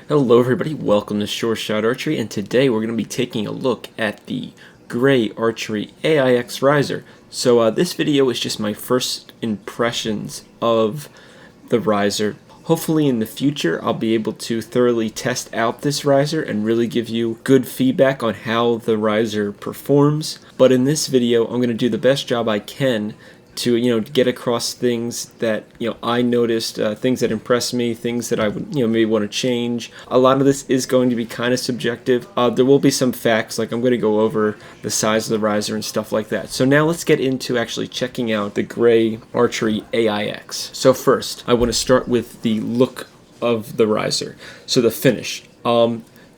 Hello everybody, welcome to Short Shot Archery, and today we're going to be taking a look at the gray Archery AIX riser. So this video is just my first impressions of the riser. Hopefully in the future I'll be able to thoroughly test out this riser and really give you good feedback on how the riser performs. But in this video I'm going to do the best job I can to get across things that I noticed, things that impressed me, things that I would maybe want to change. A lot of this is going to be kind of subjective. There will be some facts, like I'm going to go over the size of the riser and stuff like that. So now let's get into actually checking out the gray Archery AIX. So first I want to start with the look of the riser. So the finish.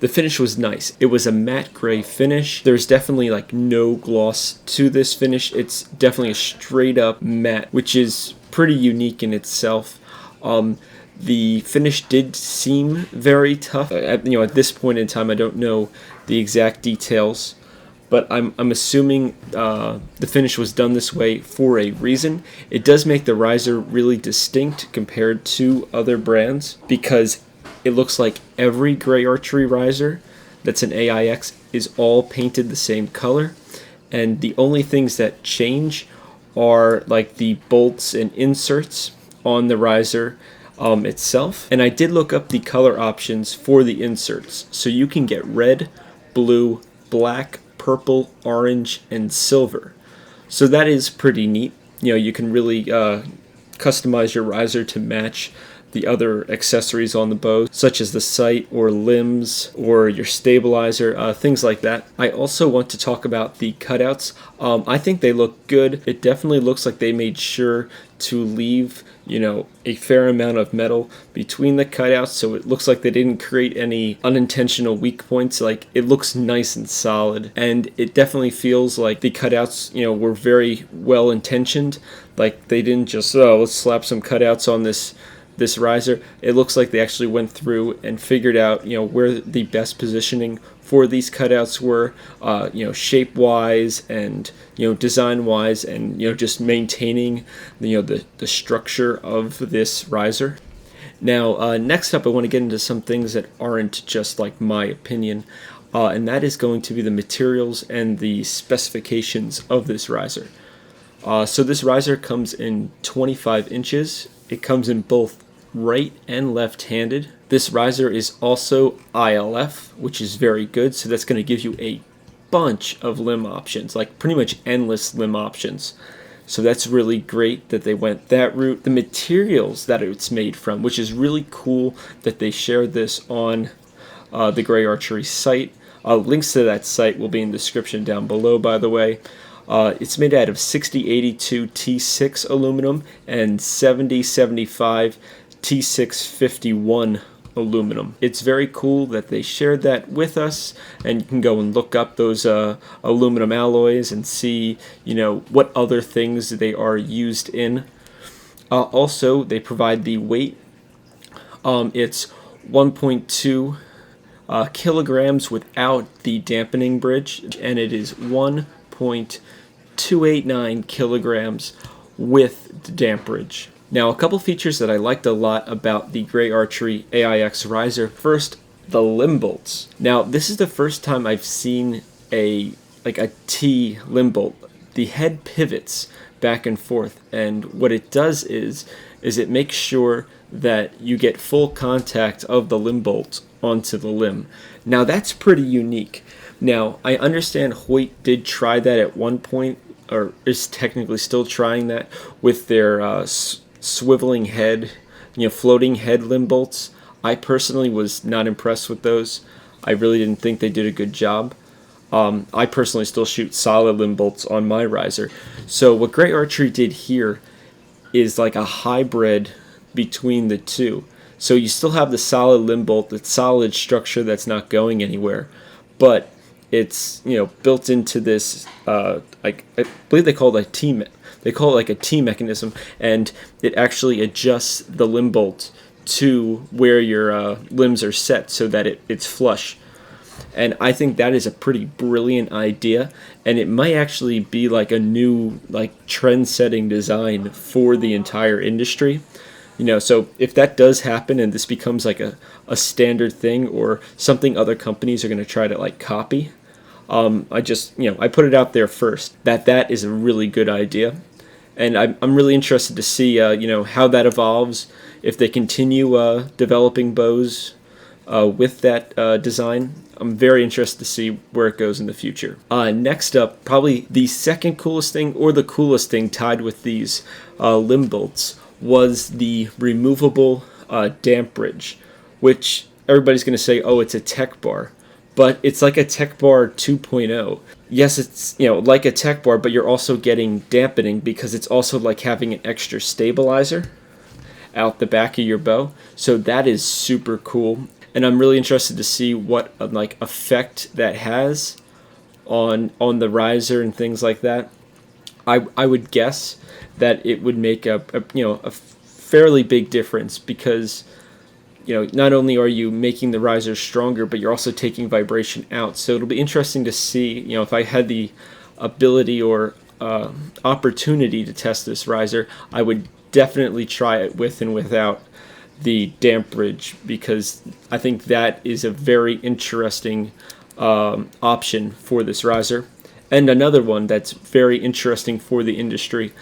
The finish was nice. It was a matte gray finish. There's definitely like no gloss to this finish. It's definitely a straight up matte, which is pretty unique in itself. The finish did seem very tough. At this point in time, I don't know the exact details, but I'm assuming the finish was done this way for a reason. It does make the riser really distinct compared to other brands, because it looks like every gray archery riser that's an AIX is all painted the same color, and the only things that change are like the bolts and inserts on the riser itself. And I did look up the color options for the inserts, so you can get red, blue, black, purple, orange, and silver. So that is pretty neat. You can really customize your riser to match the other accessories on the bow, such as the sight or limbs or your stabilizer, things like that. I also want to talk about the cutouts. I think they look good. It definitely looks like they made sure to leave a fair amount of metal between the cutouts, so it looks like they didn't create any unintentional weak points. Like, it looks nice and solid, and it definitely feels like the cutouts were very well intentioned. Like, they didn't just let's slap some cutouts on this riser. It looks like they actually went through and figured out where the best positioning for these cutouts were, shape-wise and design-wise, and just maintaining the structure of this riser. Now, next up, I want to get into some things that aren't just like my opinion, and that is going to be the materials and the specifications of this riser. So this riser comes in 25 inches. It comes in both right and left-handed. This riser is also ILF, which is very good, so that's going to give you a bunch of limb options, like pretty much endless limb options. So that's really great that they went that route. The materials that it's made from, which is really cool that they shared this on the Gray Archery site. Links to that site will be in the description down below, by the way. It's made out of 6082 T6 aluminum and 7075 T651 aluminum. It's very cool that they shared that with us, and you can go and look up those aluminum alloys and see what other things they are used in. Also, they provide the weight. It's 1.2 kilograms without the dampening bridge, and it is 1.289 kilograms with the damp bridge. Now, a couple features that I liked a lot about the Gray Archery AIX riser. First, the limb bolts. Now, this is the first time I've seen a T limb bolt. The head pivots back and forth, and what it does is it makes sure that you get full contact of the limb bolt onto the limb. Now, that's pretty unique. Now, I understand Hoyt did try that at one point, or is technically still trying that with their swiveling head, floating head limb bolts. I personally was not impressed with those. I really didn't think they did a good job. I personally still shoot solid limb bolts on my riser. So what Gray Archery did here is like a hybrid between the two. So you still have the solid limb bolt, the solid structure that's not going anywhere, but it's built into this I believe they call it a T. They call it like a T mechanism, and it actually adjusts the limb bolt to where your limbs are set so that it's flush. And I think that is a pretty brilliant idea, and it might actually be like a new trend-setting design for the entire industry. So if that does happen and this becomes like a standard thing or something other companies are going to try to like copy, I put it out there first that is a really good idea. And I'm really interested to see, how that evolves, if they continue developing bows with that design. I'm very interested to see where it goes in the future. Next up, probably the second coolest thing, or the coolest thing tied with these limb bolts, was the removable damp bridge, which everybody's going to say, oh, it's a tech bar. But it's like a tech bar 2.0. Yes, it's like a tech bar, but you're also getting dampening because it's also like having an extra stabilizer out the back of your bow. So that is super cool, and I'm really interested to see what effect that has on the riser and things like that. I would guess that it would make a fairly big difference because not only are you making the riser stronger, but you're also taking vibration out. So it'll be interesting to see, if I had the ability or opportunity to test this riser, I would definitely try it with and without the damp bridge, because I think that is a very interesting option for this riser. And another one that's very interesting for the industry,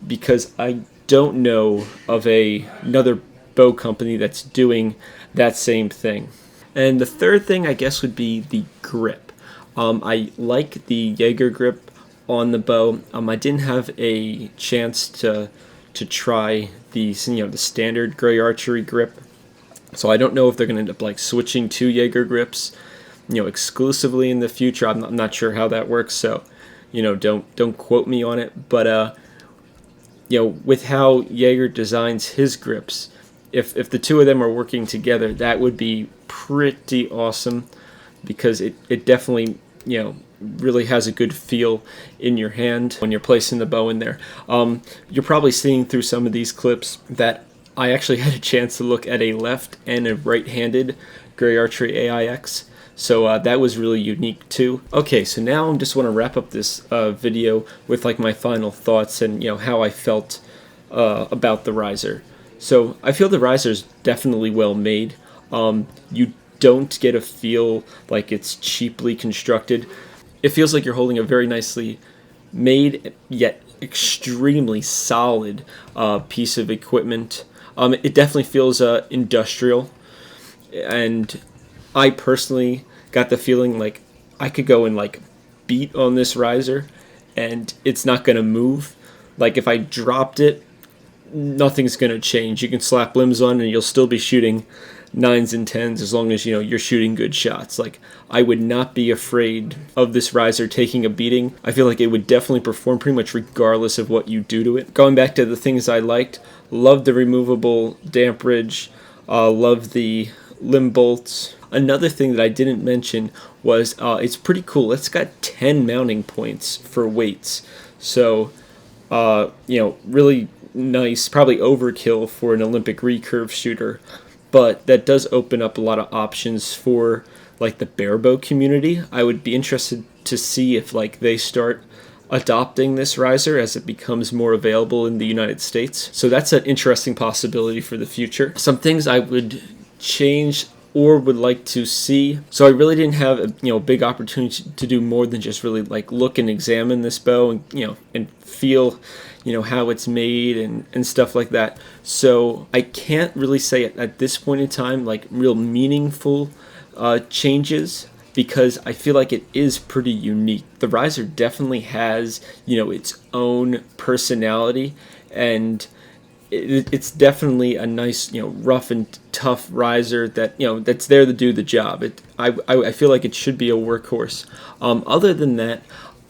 because I don't know of another bow company that's doing that same thing. And the third thing, I guess, would be the grip. I like the Jaeger grip on the bow. I didn't have a chance to try the standard Gray Archery grip, so I don't know if they're going to end up like switching to Jaeger grips, exclusively in the future. I'm not sure how that works, so don't quote me on it. But with how Jaeger designs his grips, if the two of them are working together, that would be pretty awesome, because it definitely really has a good feel in your hand when you're placing the bow in there. You're probably seeing through some of these clips that I actually had a chance to look at a left and a right-handed Gray Archery AIX, so that was really unique too. Okay, so now I just want to wrap up this video with like my final thoughts and how I felt about the riser. So I feel the riser is definitely well made. You don't get a feel like it's cheaply constructed. It feels like you're holding a very nicely made yet extremely solid piece of equipment. It definitely feels industrial, and I personally got the feeling like I could go and like beat on this riser and it's not going to move. Like if I dropped it, nothing's going to change. You can slap limbs on and you'll still be shooting 9s and 10s as long as you're shooting good shots. Like I would not be afraid of this riser taking a beating. I feel like it would definitely perform pretty much regardless of what you do to it. Going back to the things I liked, loved the removable damp bridge, loved the limb bolts. Another thing that I didn't mention was it's pretty cool. It's got 10 mounting points for weights. So really nice, probably overkill for an Olympic recurve shooter, but that does open up a lot of options for like the barebow community. I would be interested to see if like they start adopting this riser as it becomes more available in the United States. So that's an interesting possibility for the future. Some things I would change or would like to see. So I really didn't have a big opportunity to do more than just really like look and examine this bow and and feel how it's made and stuff like that. So I can't really say at this point in time like real meaningful changes, because I feel like it is pretty unique. The riser definitely has its own personality, and it's definitely a nice rough and tough riser that that's there to do the job. I feel like it should be a workhorse. Other than that,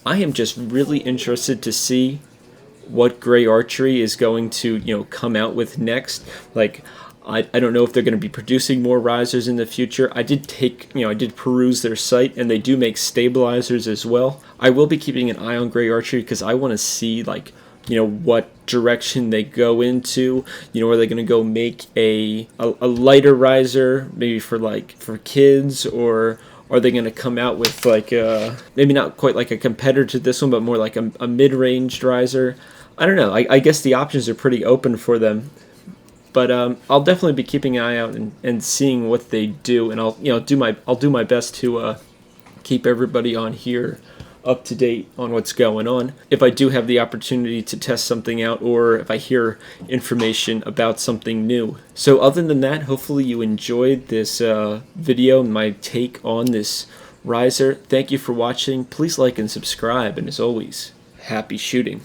I am just really interested to see what Gray Archery is going to come out with next. Like I don't know if they're going to be producing more risers in the future. I did peruse their site, and they do make stabilizers as well. I will be keeping an eye on Gray Archery because I want to see like what direction they go into. Are they going to go make a lighter riser maybe for kids, or are they going to come out with like maybe not quite like a competitor to this one, but more like a mid-ranged riser? I don't know. I guess the options are pretty open for them. But I'll definitely be keeping an eye out and seeing what they do, and I'll do my best to keep everybody on here up to date on what's going on. If I do have the opportunity to test something out, or if I hear information about something new. So other than that, hopefully you enjoyed this video and my take on this riser. Thank you for watching. Please like and subscribe, and as always, happy shooting.